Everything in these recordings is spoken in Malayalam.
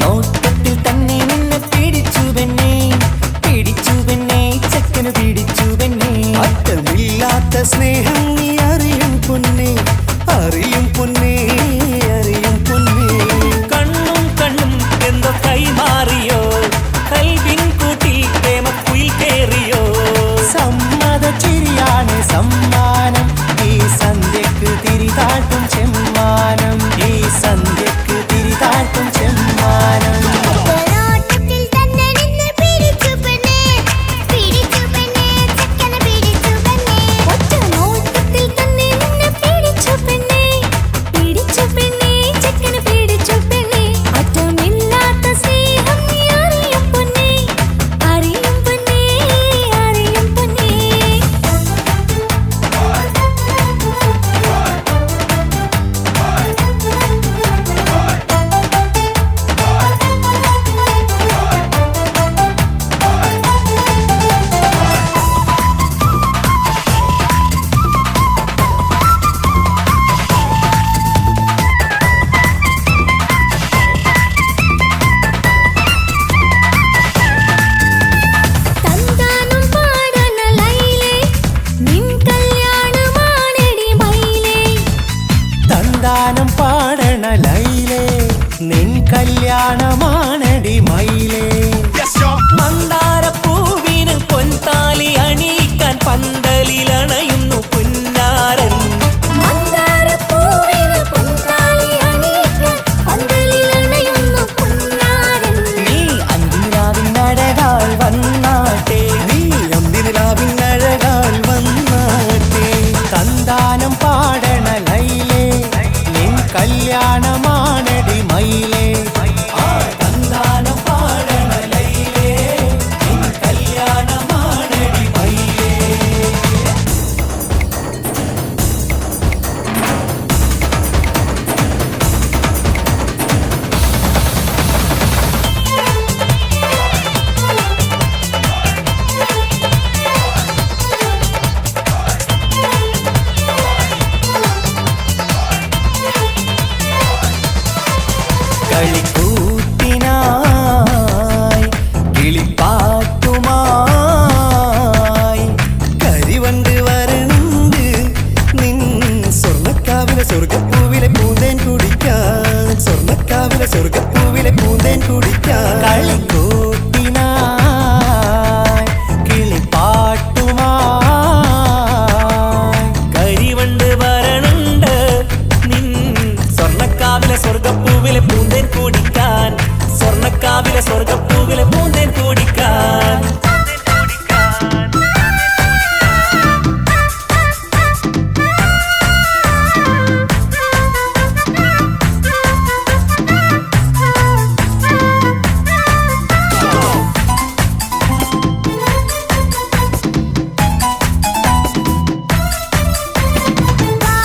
നോട്ടത്തിൽ തന്നെ നിന്നെ പിടിച്ചു പെണ്ണേ, പിടിച്ചു പെണ്ണേ, ചക്കന് പിടിച്ചു പെണ്ണേ. അറ്റമില്ലാത്ത സ്നേഹം നീ അറിയും പൊന്നേ, അറിയും പൊന്നേ, അറിയും പൊന്നേ. കണ്ണും കണ്ണും എന്തോ കൈമാറിയോ, കൽവിൻ കൂട്ടിൽ പ്രേമക്കുയിൽ കേറിയോ. സമ്മത ചിരിയാണ് സമ്മാനം, ഈ സന്ധ്യക്ക് തിരിതാട്ടും ചെമ്മാനം, ഈ സന്ധ്യക്ക് തിരിതാട്ടും ചെമ്മാനം. തന്താനം പാടണ ലൈലേ, നിൻ കല്യാണമാണടി മയിലേ. മന്ദാരപ്പൂവിന് പൊൻതാലി അണിയിക്കാൻ പന്തലിലണയുന്നു പുന്നാരൻ. നീ അന്തിരാവിനഴകാൽ വന്നാട്ടെ, നീ അന്തിനിലാവിനഴകാൽ വന്നാട്ടെ. തന്താനം പാടണ ലൈലേ, നിൻ കല്യാണമാണടി മയിലേ. തന്താനം പാടണ ലൈലേ, നിൻ കല്യാണമാണടി മയിലേ. കളിക്കൂത്തിനായി കിളിപ്പാട്ടുമായി കരിവണ്ട് വരണ്ട് നിൻ സ്വർണ്ണക്കാവിലെ സ്വർഗപ്പൂവിലെ പൂന്തേൻ കുടിക്കാൻ, സ്വർണ്ണക്കാവിലെ സ്വർഗപ്പൂവിലെ പൂന്തേൻ കുടിക്കാൻ. കളിക്കൂത്തിനായി കിളിപ്പാട്ടുമായി കരിവണ്ട് വരണുണ്ട് നിൻ സ്വർണ്ണക്കാവിലെ സ്വർഗപ്പൂവിലെ പൂന്തേൻ കുടിക്കാൻ, സ്വർണ്ണക്കാവിലെ സ്വർഗപ്പൂവിലെ പൂന്തേൻ കുടിക്കാൻ. ലാ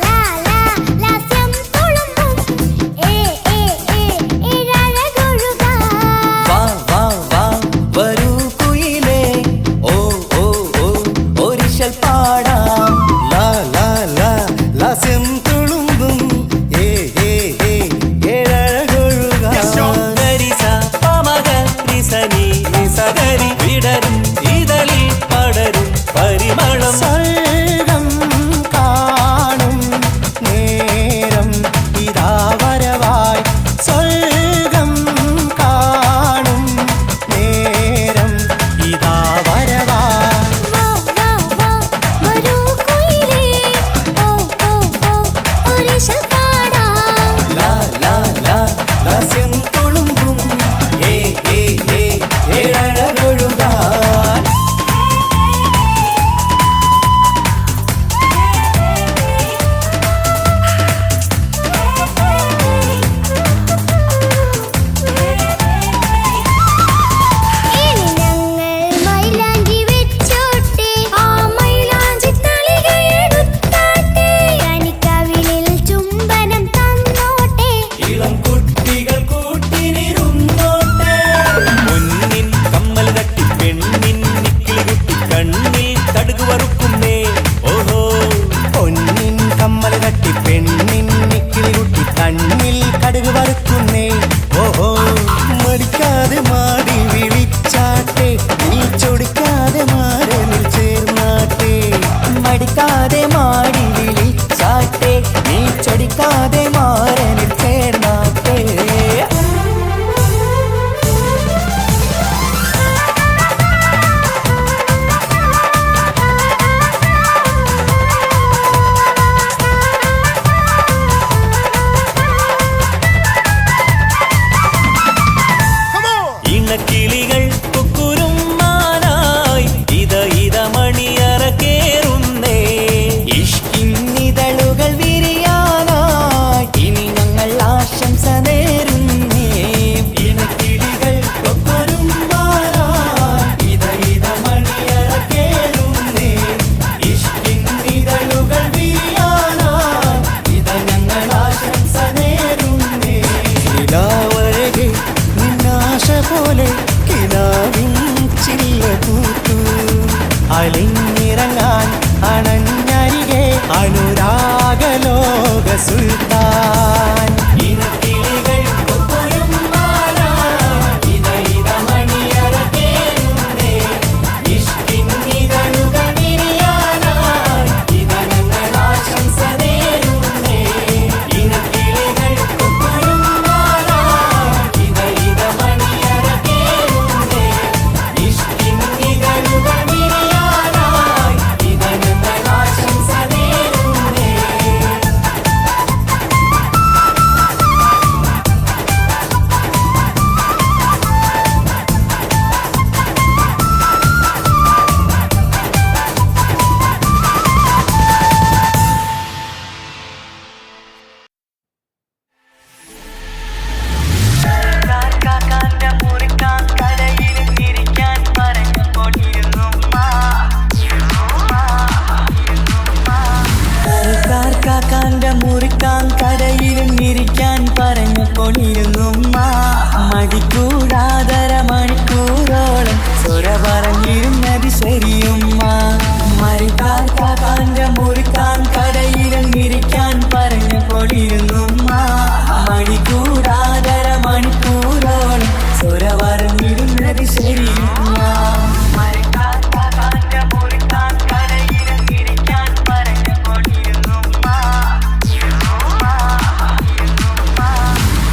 ലാ ലാ അനുരാഗലോക സുൽത്താൻ. ഇനക്കിളികൾ കൊക്കൊരും മാല, ഇത ഇത മണിയറ കേറുന്നേ. ഇഷ്കിൻ ഇതളുകൾ വിരിയാനായി, ഇത ഞങ്ങൾ ആശംസ നേരുന്നേ. ഇനക്കിളികൾ കൊക്കൊരും മാല, ഇത ഇത മണിയറ കേറുന്നേ. ഇഷ്കിൻ ഇതളുകൾ വിരിയാനായി, ഇത ഞങ്ങൾ ആശംസ നേരുന്നേ. കാക്കാന്റെ മുറിക്കാൻ കടയിൽ ഇരിക്കാൻ പറഞ്ഞപ്പോൾ കാക്കാന്റെ മുറിക്കാൻ കടയിൽ ഇരിക്കാൻ പറഞ്ഞപ്പോൾ ഇരുന്നുമ്മ. മടിക്കൂടാതര മണിക്കൂറോളം സ്വര പറഞ്ഞിരുന്നത് ശരിയുമ്മ. കാക്കാന്റെ മുറിക്കാൻ കടയിൽ ഇരിക്കാൻ പറഞ്ഞപ്പോൾ ഇരുന്നുമ്മ. മണിക്കൂടാതര മണിക്കൂറോളം സ്വര പറഞ്ഞിരുന്നത് ശരിയുമ്മ. കാക്കാന്റെ മുറിക്കാൻ കടയിൽ ഇരിക്കാൻ പറഞ്ഞപ്പോൾ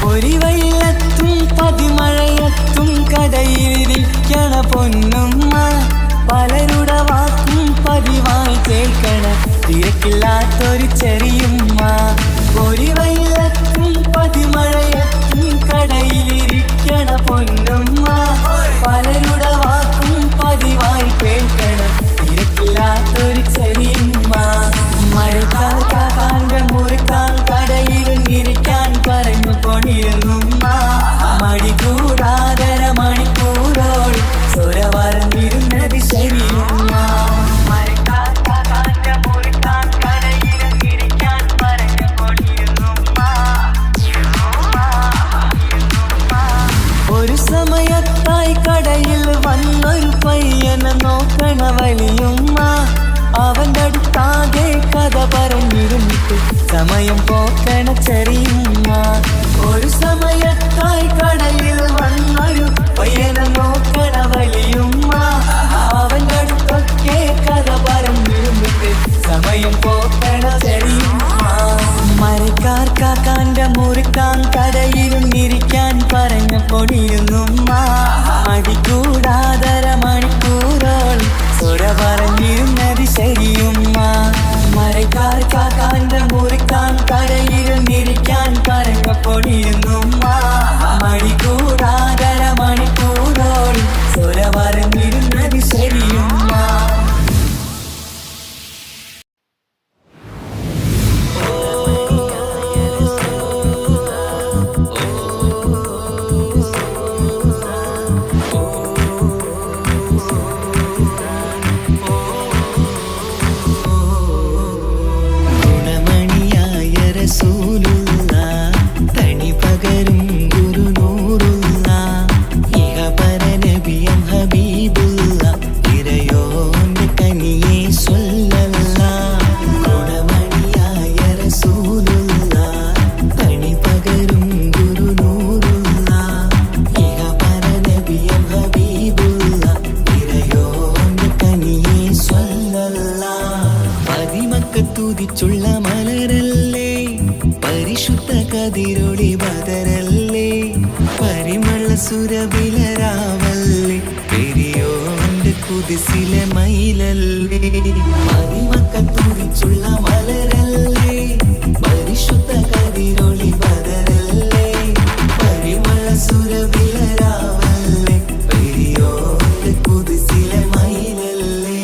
ഒരു വെള്ളത്തും പതിമഴയത്തും കടയിലിരിക്കണ പൊന്നുമ്മ. പലരുടെ വാക്കും പതിവായി കേൾക്കണ തിരക്കില്ലാത്തൊരു ചെറിയുമ്മ. ഒരു വെള്ളത്തും പതിമഴയത്തും കടയിലിരിക്കണ പൊന്നുമ്മ. പലരുടെ വാക്കും പതിവായി കേൾക്കണ തിരക്കില്ലാത്തൊരു ചെറിയുമ്മ. മഴക്കാന്റെ മുറിക്കാൻ കടയിൽ ഇരിക്കാൻ പറഞ്ഞു കൊണ്ടിരുന്നുമ്മ. മടികൂടാതര മണിക്കൂറോട് സ്വര പറഞ്ഞിരുന്നത് ശരിയുമ്മ. മഴക്കാന്റെ മുറിക്കാൻ കടയിൽ ഇരിക്കാൻ പറഞ്ഞു കൊണ്ടിരുന്നുമ്മ. ഒരു സമയത്തായി കടയിൽ വന്നൊരു പയ്യനെ നോക്കണ വലിയുമ്മ. അവന്റെ അടുത്താകെ കഥ പറഞ്ഞിരുന്നിട്ട് സമയം പോക്കണ ചെറിയുമ്മ. ഒരു സമയത്തായി കടയിൽ വന്നൊരു പയ്യനെ നോക്കണ വലിയുമ്മ. അവന്റെ അടുത്തൊക്കെ കഥ പറഞ്ഞിരുന്നിട്ട് സമയം പോക്കണ ചെറിയുമ്മ. കാക്കാന്റെ മുറിക്കാൻ കടയിലും ഇരിക്കാൻ പറഞ്ഞപ്പോൾ ഇരുന്നുമ്മ. മടിക്കൂടാതര മണിക്കൂറോളം സ്വര പറഞ്ഞിരുന്നത് ശരിയുമ്മ. കാക്കാന്റെ മുറിക്കാൻ കടയിലും ഇരിക്കാൻ പറഞ്ഞപ്പോൾ ഇരുന്നുമ്മ. മടിക്കൂടാതര മണിക്കൂറോളം സ്വര പറഞ്ഞിരുന്നത് ശരിയുമ്മ. ഗുണമണിയായ റസൂലുള്ള, തണി പകരും ഗുരുനൂറുള്ള, ഇഹപര നബിയം ഹബീബുള്ള, ഇറയോന്റെ കനിയെ സ്വല്ലല്ലാഹ്. ഗുണമണിയായ റസൂലുള്ള, തണി പകരും ഗുരുനൂറുള്ള, ഇഹപര നബിയം ഹബീബുള്ള, ഇറയോന്റെ കനിയെ സ്വല്ലല്ലാഹ്. പതിമക്കത്തുതിച്ചുള്ള മലരല്ലേ, പരിശുദ്ധ കതിരൊളി ബദരല്ലേ, പരിമള സുരബിലരാവല്ലേ, പെരിയോന്റെ കുതിസിലെ മയിലല്ലേ. പതിമക്കത്തുതിച്ചുള്ള മലരല്ലേ, പരിശുദ്ധ കതിരൊളി ബദരല്ലേ, പരിമള സുരബിലരാവല്ലേ, പെരിയോന്റെ കുതിസിലെ മയിലല്ലേ.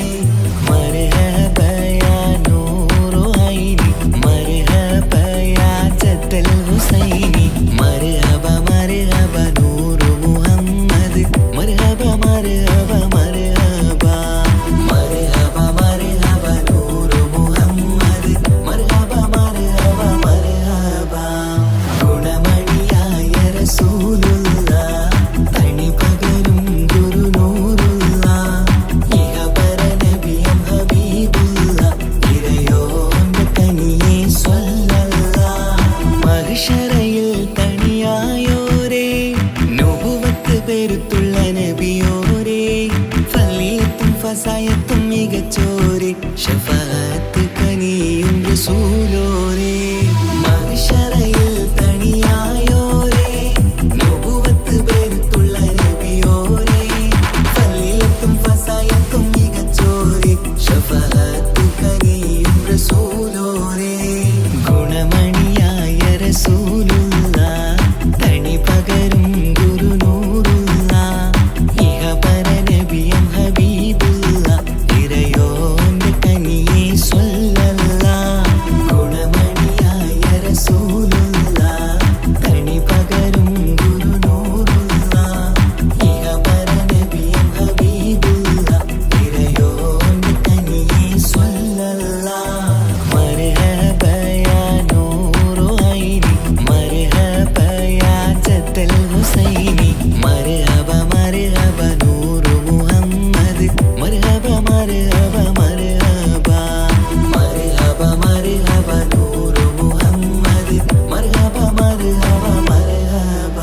മർഹബാ യാ നൂറു ഐനി, മർഹബാ യാ ജദ്ദൽ ഹുസൈനി, മർഹബ മർഹബ നൂറു മുഹമ്മദ്, മർഹബ മർഹബ മർഹബ, മർഹബ മർഹബ നൂറു റസൂലോരേ മഹ്ശറയിൽ തണിയായോരേ നബുവത്ത് പേരുത്തുള്ള നബിയോരേ ഫളിലത്തും ഫസായത്തും മികച്ചോരേ ശഫാഅത്ത് കനിയും റസൂലോരേ ഗുണമണിയായ റസൂലുള്ള തണി പകരും ഗുരുനൂറുള്ള ഇഹപര നബിയം ഹബീബുള്ള ഇറയോന്റെ കനിയെ സ്വല്ലല്ലാഹ് ഗുണമണിയായ റസൂലുള്ള തണി പകരും ഗുരുനൂറുള്ള ഇഹപര നബിയം ഹബീബുള്ള ഇറയോന്റെ കനിയെ സ്വല്ലല്ലാഹ് മർഹബ യാ നൂറു ഐനി മർഹബ യാ ജദ്ദൽ ഹുസൈനി മർഹബ മർഹബ നൂറു മുഹമ്മദ് മർഹബ മർഹബ മർഹബ മർഹബ മർഹബ നൂറു മുഹമ്മദ് മർഹബ മർഹബ മർഹബ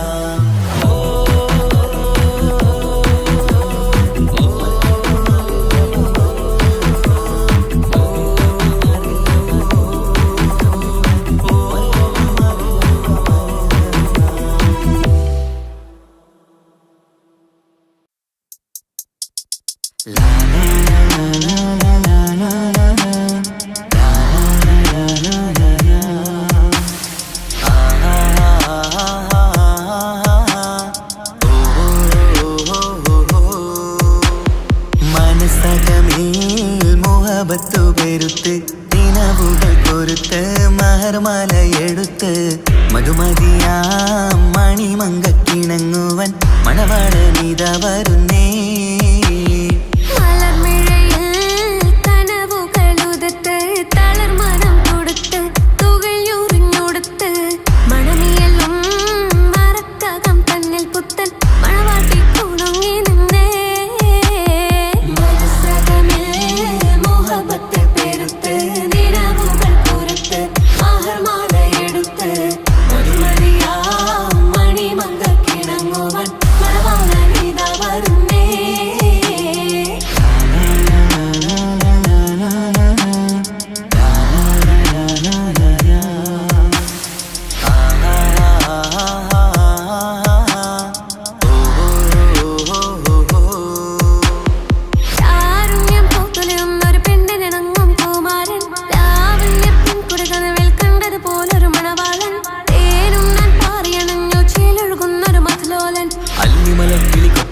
മനസ്സകമേൽ മുഹബത്തു പെരുത്ത് ദിനവുകൾ കൊരുത്ത് മഹർമാല എടുത്ത് മധുമതിയാം മണിമങ്കക്കിണങ്ങുവൻ മണവാളനിത വരുന്നേ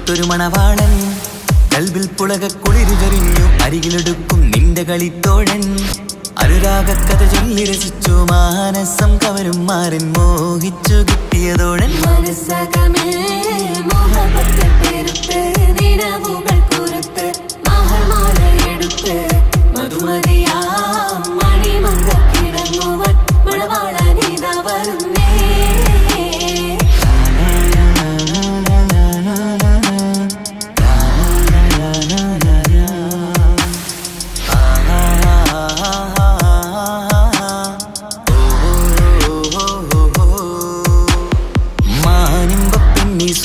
ഒരു മണവാളൻ കൽബിൽ പുളക കുളിരുചൊരിഞ്ഞു അരികിലെടുക്കും നിന്റെ കളിത്തോഴൻ അനുരാഗക്കഥ ചൊല്ലി രസിച്ചു മാനസം കവരും മാരൻ മോഹിച്ചു കിട്ടിയതോഴൻ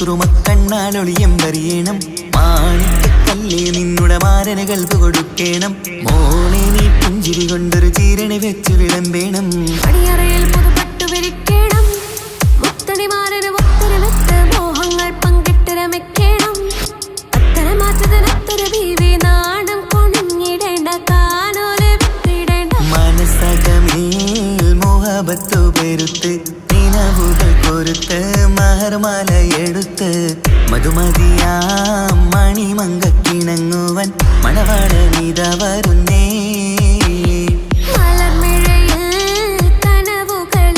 സുറുമക്കണ്ണാലൊളിയം വരിയണം മാണിക്കല്ലേ നിന്നുടെ മാരന് കൽപ്പ് കൊടുക്കണം മോളെ നീ പുഞ്ചിരി കൊണ്ടൊരു ചീരണി വെച്ച് വിളമ്പേണം അടിയറയിൽ പുതുപട്ടു വിരിക്കണം മുത്തണിമാരന് മുത്തരമെത്ത് മോഹങ്ങൾ പങ്കിട്ട് രമിക്കണം അത്തരമാറ്റതിനൊത്തൊരു ബീവി നാണം കൊണിഞ്ഞിടേണ്ട കാനോലെ വിട്ടിടേണ്ട മനസ്സകമേൽ മുഹബത്തു പെരുത്ത് ദിനവുകൾ കൊരുത്ത് മഹർമാല എടുത്ത് മധുമതിയാം മണിമങ്കക്കിണങ്ങുവൻ മണവാളനിത വരുന്നേ മലർമിഴയിൽ കനവുകൾ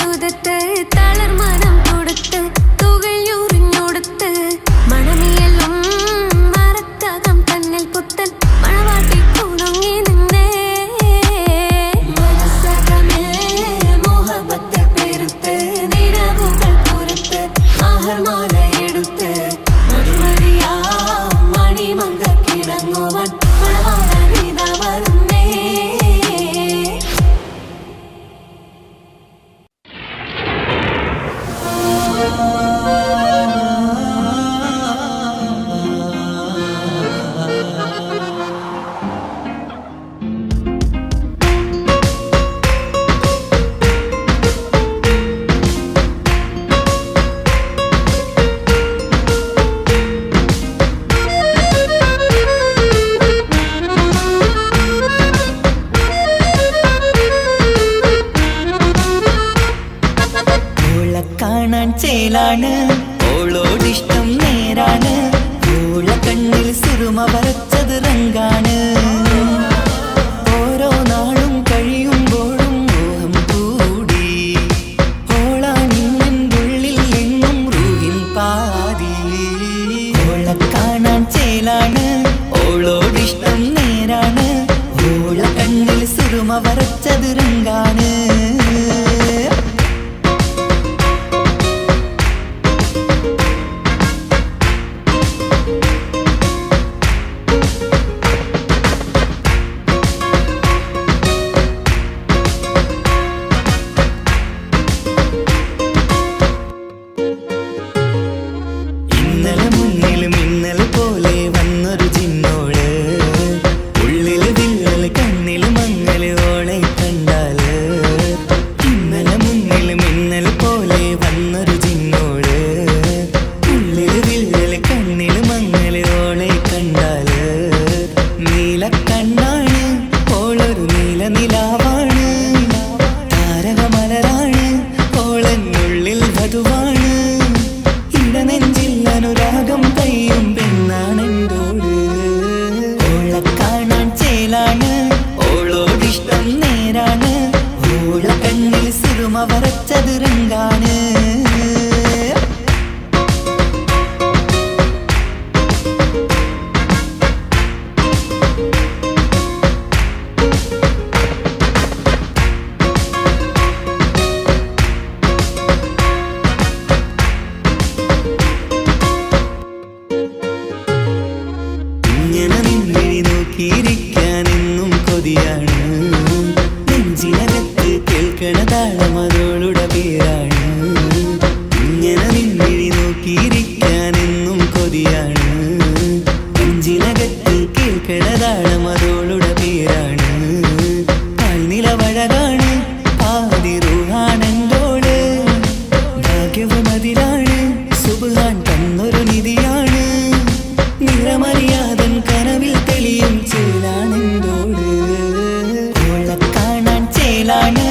ചേലാണ് ഓളോടിഷ്ടം നേരാണ് ഓള കണ്ണിൽ സുറുമ വരച്ചത് റങ്കാണ് ഓരോ നാളും കഴിയുമ്പോഴും മോഹം കൂടി ഓളാണിന്നുള്ളിൽ എങ്ങും റൂഹിൻ പാതി ഓള കാണാൻ ചേലാണ് ഓളോടിഷ്ടം നേരാണ് ഓള കണ്ണിൽ സുറുമ വരച്ചത് റങ്കാണ് ഇന്നലെ മുന്നിൽ മിന്നൽ പോലെ വന്നൊരു ചിന്നോള് ഉള്ളിൽ വില്ലൽ കണ്ണിൽ മങ്ങൽ ഓളെ കണ്ടാല് ഇന്നലെ മുന്നിൽ മിന്നൽ പോലെ വന്നൊരു ചിന്നോള് ഉള്ളിൽ വില്ലൽ കണ്ണിൽ മങ്ങൽ ഓളെ കണ്ടാല് നീല കണ്ണാണ് ഓളൊരു നീല നിലാവാണ് താരകമലരാണ് ഓളെന്നുള്ളിൽ വധുവാണ് നെഞ്ചിൽ അനുരാഗം കയ്യും പെണ്ണാണെന്തോട് ഓള കാണാൻ ചേലാണ് ഓളോടിഷ്ടം നേരാണ് ഓള കണ്ണിൽ സുറുമ വരച്ചത് റങ്കാണ് ഇങ്ങനെ നിന്നിഴി നോക്കിയിരിക്കാനെന്നും കൊതിയാണ് നെഞ്ചിനകത്ത് കേൾക്കണ താളം അതോളുടെ പേരാണ് ഇങ്ങനെ നിന്നിഴി നോക്കിയിരിക്കാനെന്നും കൊതിയാണ് നെഞ്ചിനകത്ത് കേൾക്കണ താളം അതോളുടെ പേരാണ് കാൽനിലവഴകാണ് ആദി റൂഹാണെന്തോട് ഭാഗ്യവും അതിലാണ് സുബ്ഹാൻ തന്നൊരു നിധിയാണ് നിറമറിയാതൻ കനവിൽ തെളിയും ചേലാണെന്തോട് ഓള കാണാൻ ചേലാണ്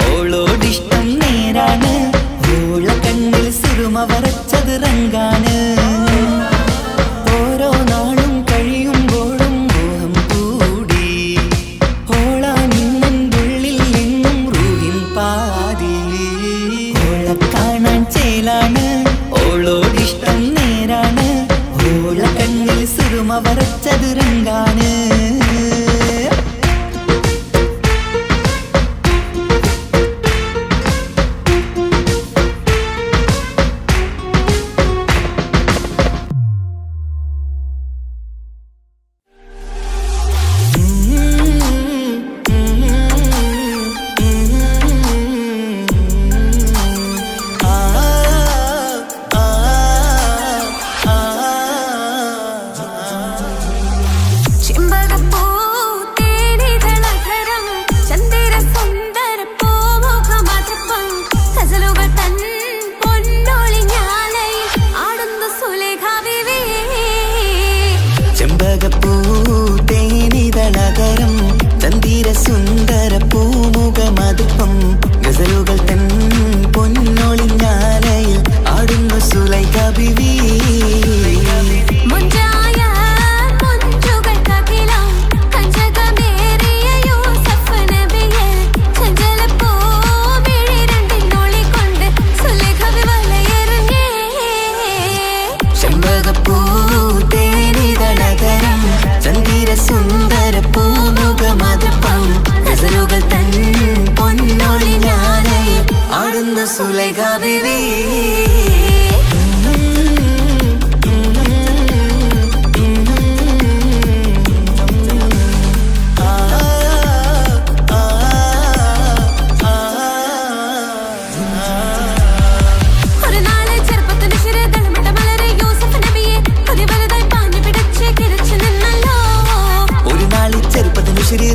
ഓളോടിഷ്ടം നേരാണ് ഓള കണ്ണിൽ സുറുമ വരച്ചത് റങ്കാണ് ഓരോ നാളും കഴിയുമ്പോഴും മോഹം കൂടി ഓളാണിന്നുള്ളിൽ എങ്ങും റൂഹിൻ പാതി ഓള കാണാൻ ചേലാണ് ഓളോടിഷ്ടം നേരാണ് ഓള കണ്ണിൽ സുറുമ വരച്ചത് റങ്കാണ് ചെമ്പകപ്പൂ തേനിതളകരം ചന്ദിര സുന്ദര പൂമുഖമതുപ്പം ഗസലുകൾ തൻ പൊന്നൊളിഞ്ഞാലയിൽ ആടുന്നു സുലൈഖ ബിവി സുന്ദര പൂമുഖമതുപ്പം ഗസലുകൾ തൻ പൊന്നൊളിഞ്ഞാലയിൽ ആടുന്നു സുലൈഖ ബിവി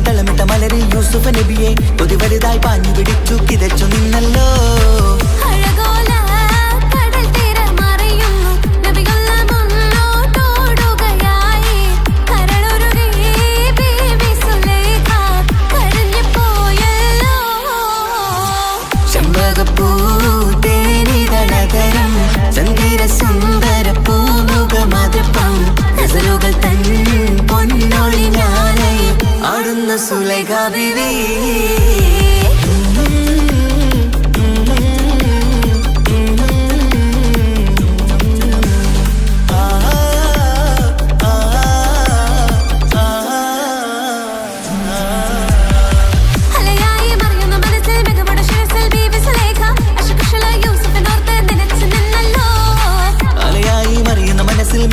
തളമിട്ട മലരെ യൂസുഫ് നബിയെ കൊതി വലുതായി പാഞ്ഞു പിടിച്ചു കിതച്ചു നിന്നല്ലോ സുലൈഖ ബീവി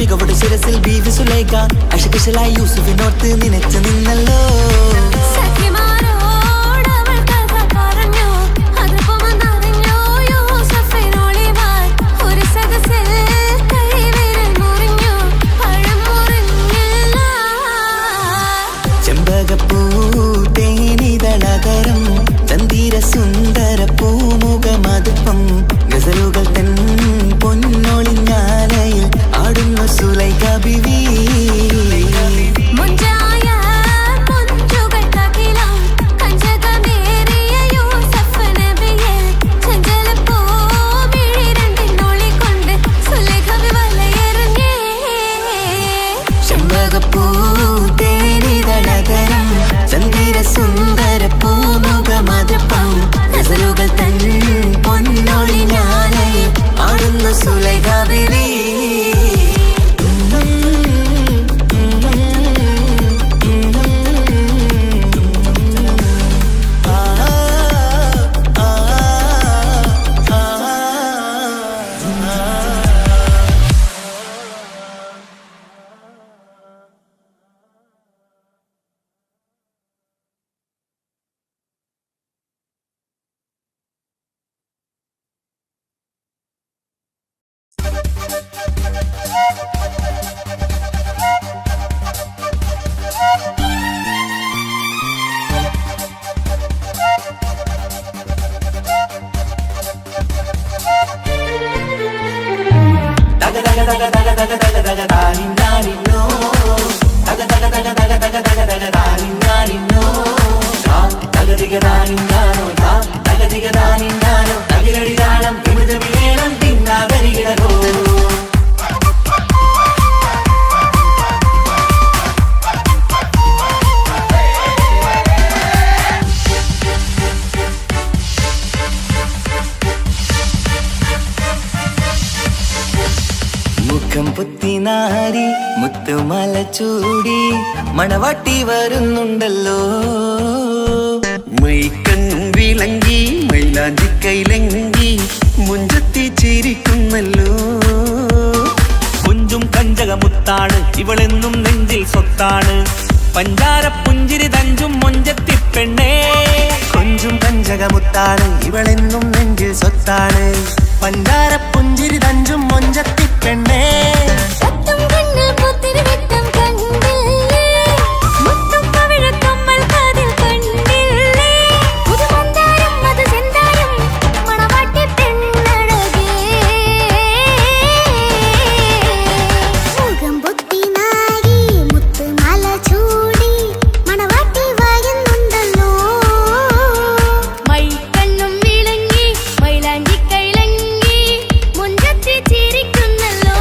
മികവുടെ ശിരസിൽ ബീവി സുലൈഖ അശകുശലായി യൂസുഫിനോർത്ത് നിനച്ചു നിന്നല്ലോ ചെമ്പകപ്പൂ തേനിതളകരം ചന്ദിര സുന്ദര പൂമുഖമതുപ്പം ഗസലുകൾ തൻ പൊന്നൊളിഞ്ഞാലയിൽ ആടുന്നു സുലൈഖ ബീവി ചെമ്പകപ്പൂ തേനിതളകരം ചന്ദിര സുന്ദര പൂമുഖമതുപ്പം ഗസലുകൾ തൻ പൊന്നൊളിഞ്ഞാലയിൽ ആടുന്നു സുലൈഖ ബീവി മുഖം പുത്തിനാരി മുത്തുമല ചൂടി മണവാട്ടി വരുന്നുണ്ടല്ലോ മൈക്കണ്ണും വിളങ്ങി മൈലാഞ്ചി കൈലങ്കി മുഞ്ചത്തി ചിരിക്കുന്നല്ലോ കുഞ്ചും കഞ്ചകമുത്താണ് ഇവളെന്നും നെഞ്ചിൽ സ്വത്താണ് പഞ്ചാര പുഞ്ചിരി തഞ്ചും മൊഞ്ചത്തി പെണ്ണേ കൊഞ്ചും കഞ്ചകമുത്താണ് ഇവളെന്നും നെഞ്ചിൽ സ്വത്താണ് പഞ്ചാര പുഞ്ചിരി തഞ്ചും മൊഞ്ചത്തി പെണ്ണേ ചിരിക്കുന്നല്ലോ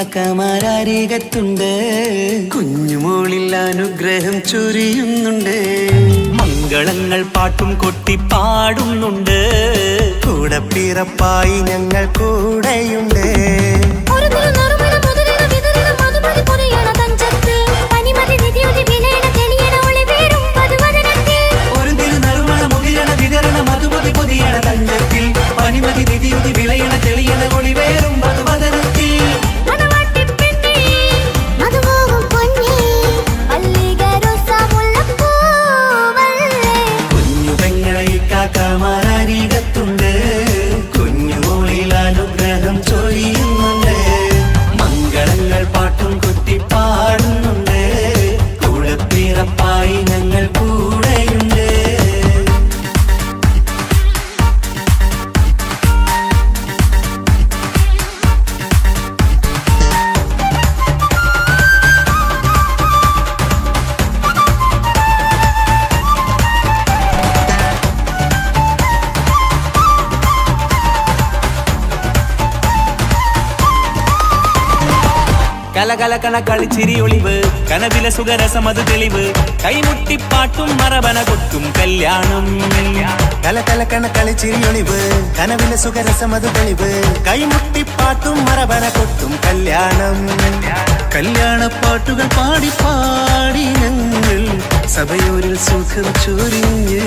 ഇക്കാക്കമാരരികത്തുണ്ട്. കുഞ്ഞുമോളിൽ അനുഗ്രഹം ചൊരിയുന്നുണ്ട്. മംഗളങ്ങൾ പാട്ടും കൊട്ടി പാടുന്നുണ്ട്. കൂടെ പിറപ്പായി ഞങ്ങൾ കൂടെയുണ്ട്. ഒരു തിരുനറുമണ പുതിരിന വിതറിന മധുമതി പൊരിയണ തഞ്ചത്തിൽ പനിമതി നിധിയുതി വിലയണ തെളിയണ ഒളി വീരും പതുവദനത്തിൽ. ഒരു തിരുനറുമണ മുതിരണ വിതരണ മധുമതി പൊതിയണ തഞ്ചത്തിൽ പനിമതി നിധിയുതി വിളയണ തെളിയണ ഒളി വേറും മധുവദനത്തിൽ. മണവാട്ടിപ്പെണ്ണേ മധുമോഹം പൊന്നേ മല്ലികരൊസമുല്ലപ്പൂവല്ലേ. കുഞ്ഞു പെങ്ങളെ ഇക്കാക്കമാരരികത്തുണ്ട്. കുഞ്ഞുമോളിൽ അനുഗ്രഹം ചൊരിയുന്നുണ്ട്. മംഗളങ്ങൾ പാട്ടും കൊട്ടി പാടുന്നുണ്ട്. കൂടെ പിറപ്പായി ഞങ്ങൾ കൂടെയുണ്ട്. കലകലകണ കളിച്ചിരി ഒളിവ് കനവില സുഖരസമത് തെളിവ് കൈമുട്ടിപ്പാട്ടും മറവന കൊട്ടും കല്യാണം. കലകലകണ കളിച്ചിരി ഒളിവ് കനവില സുഖരസമത് തെളിവ് കൈമുട്ടിപ്പാട്ടും മറവന കൊട്ടും കല്യാണം. കല്യാണപ്പാട്ടുകൾ പാടി പാടി ഞങ്ങൾ സഭയോരിൽ സുഖം ചൊരിഞ്ഞ്.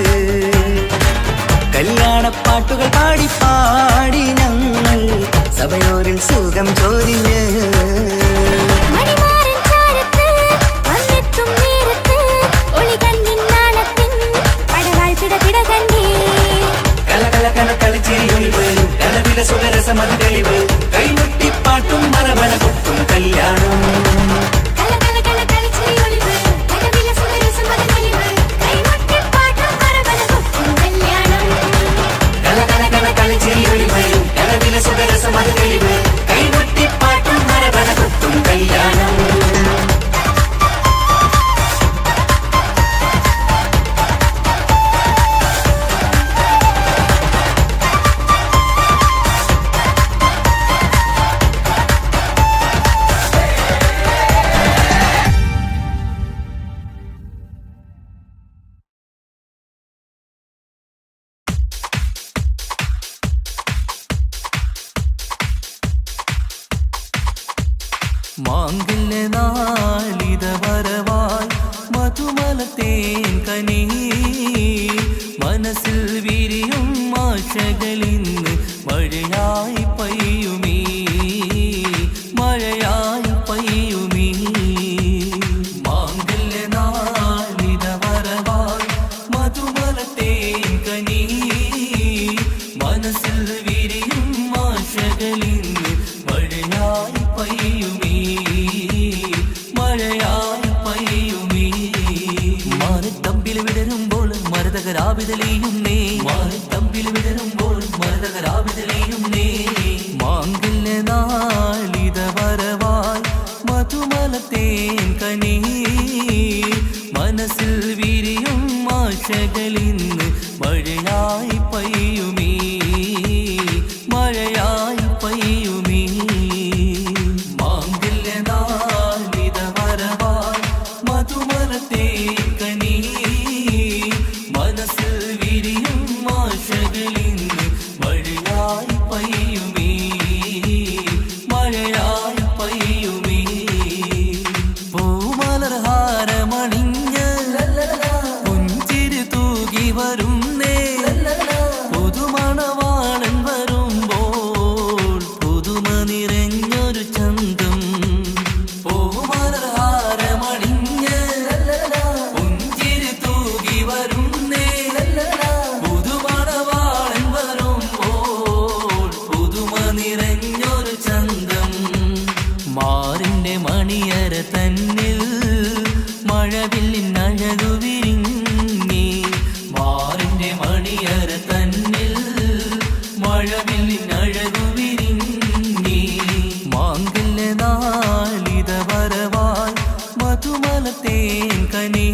കല്യാണപ്പാട്ടുകൾ പാടി പാടി ഞങ്ങൾ സഭയോരിൽ സുഖം ചൊരിഞ്ഞ്. മണിമാരൻ ചാരത്ത് വന്നെത്തും നേരത്ത് ഒളികണ്ണിൻ നാളത്തിൻ പടവാൾ പിടപിട കണ്ടേ. കലകലകണ കളിച്ചിരി ഒളിവ് കനവില സുഖരസമത് തെളിവ് കൈമുട്ടിപ്പാട്ടും മറവന കൊട്ടും കല്യാണം. കലകലകണ കളിച്ചിരി ഒളിവ് കനവില സുഖരസമത് തെളിവ് കൈമുട്ടിപ്പാട്ടും മറവന കൊട്ടും കല്യാണം. കലകലകണ കളിച്ചിരി ഒളിവ് കനവില സുഖരസമത് തെളിവ് കൈമുട്ടിപ്പാട്ടും മറവന കൊട്ടും കല്യാണം. മാംഗല്യ നാളിത വരവായി മധുമലത്തേൻ കനി മനസ്സിൽ വിരിയും ആശകളിന്ന് മഴയായി പയ്യുമീ മഴയായി പയ്യുമീ. മാംഗല്യ നാളിത വരവായി മധുമലത്തേൻ കനി മനസ്സിൽ വിരിയും ആശകളിന്ന് മഴയായി പയ്യുമീ മഴയായി പയ്യുമീ. മാനത്തമ്പിൽ വിടരുമ്പോൾ മരതകരാവിതലിയുന്നേ മാനത്തമ്പിൽ വിടരുമ്പോൾ മരതകരാവിതലിയുന്നേ. മാംഗല്യ നാളിത വരവായി മധുമലത്തേൻ കനി മനസ്സിൽ വിരിയും ആശകളിന്ന് മഴയായി പയ്യുമീ മഴയായി പയ്യുമീ. മാംഗല്യ നാളിത വരവായി മധുമലത്തേൻ കനി മനസ്സിൽ വിരിയും ആശകളിന്ന് മഴയായി പയ്യുമീ മഴയായി പയ്യുമീ. പൂമലർഹാരമണിഞ്ഞ് പുഞ്ചിരി തൂകി വരുന്നേ പുതുമണവാളൻ വരുമ്പോൾ പുതുമ നിറഞ്ഞൊരു ചന്തം. പൂമലർഹാരമണിഞ്ഞ് പുഞ്ചിരി തൂകി വരുന്നേ പുതുമണവാളൻ വരുമ്പോൾ പുതുമ നിറഞ്ഞൊരു ചന്തം. മാറിന്റെ മണിയര തന്നിൽ മഴവില്ലിൻ അഴകു വിരിഞ്ഞി മാറിന്റെ മണിയര തന്നിൽ മഴവില്ലിൻ അഴകു വിരിഞ്ഞി. മാംഗല്യ നാളിത വരവായി മധുമലത്തേൻ കനി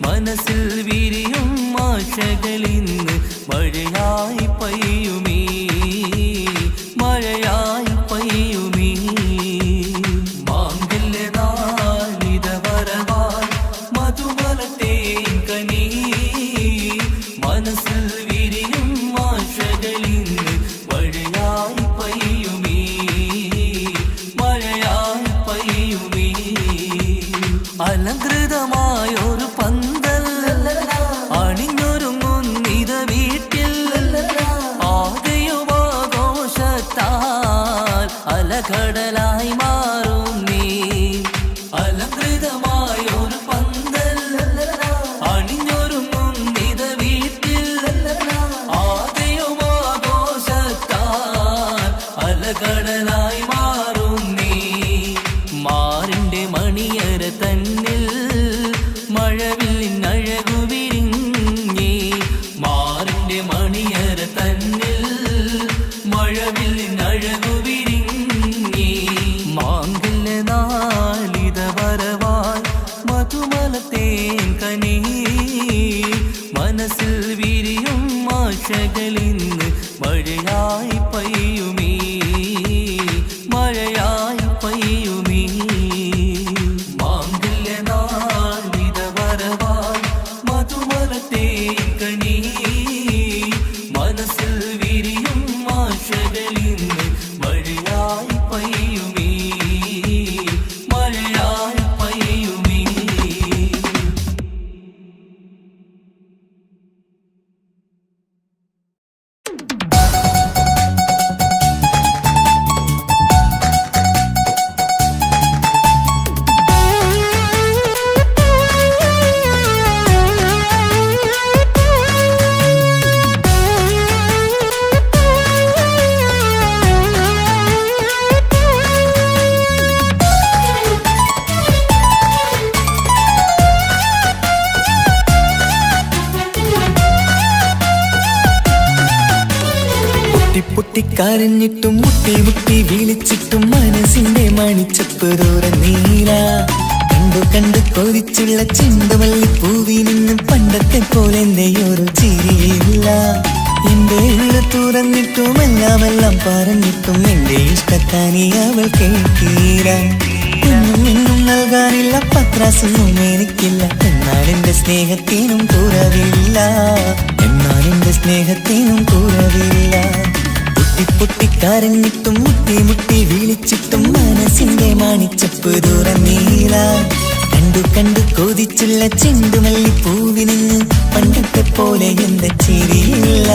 മനസ്സിൽ വിരിയും ആശകളിന്ന് മഴയായി പയ്യുമീ മഴയായി പയ്യുമീ. അലകടലായി മാറും നീ അലങ്കൃതമായ ഒരു പന്തൽ അണിഞ്ഞൊരുങ്ങും നിത വീട്ടിൽ ആദ്യം ആഘോഷത്താൽ അലകടലായി മാറും നീ മാറിന്റെ മണിയര തന്നിൽ മഴവില്ലിൻ അഴകു വിരിഞ്ഞി മാറിന്റെ മണിയര തന്നിൽ മഴവില്ലിൻ അഴകു വിരിഞ്ഞി മാംഗല്യ നാളിത വരവാൽ മധുമലത്തേൻ കനി മനസ്സിൽ വിരിയും ആശകളിന്ന് മഴയായി പെയ്യുമീ മഴയായി പെയ്യുമീ മാംഗല്യ നാളിത വരവാൽ മധുമലത്തേൻ കനി മനസ്സിൽ വിരിയും ആശകളിന്ന് മഴയായി പെയ്യുമീ മഴയായി പെയ്യുമീ. പൊട്ടിക്കരഞ്ഞിട്ടും മുട്ടി മുട്ടി വിളിച്ചിട്ടും മനസ്സിന്റെ മണിച്ചപ്പ് തുറന്നീല കണ്ടു കണ്ടു കൊതിച്ചുള്ള ചെണ്ടുമല്ലി പൂവിൽ നിന്നും പണ്ടത്തെ പോലെ എന്റെ ഒരു ചിരിയില്ല എന്റെ ഉള്ളു തുറന്നിട്ടും എല്ലാം പറഞ്ഞിട്ടും എന്റെ ഇഷ്ടക്കാനി അവൾ കേൾക്കീല ഒന്നും നൽകാനില്ല പത്രാസൊന്നും എനിക്കില്ല എന്നാൽ എന്റെ സ്നേഹത്തിനും കുറവില്ല എന്നാൽ എന്റെ സ്നേഹത്തിനും കുറവില്ല പൊട്ടിക്കരഞ്ഞിട്ടും മുട്ടി മുട്ടി വിളിച്ചിട്ടും മനസ്സിന്റെ മാണിച്ചപ്പ് തുറന്നീല കണ്ടു കണ്ടു കൊതിച്ചുള്ള ചെണ്ടുമല്ലി പൂവിൽ നിന്ന് പണ്ടത്തെ പോലെ എന്റെ ചിരിയില്ല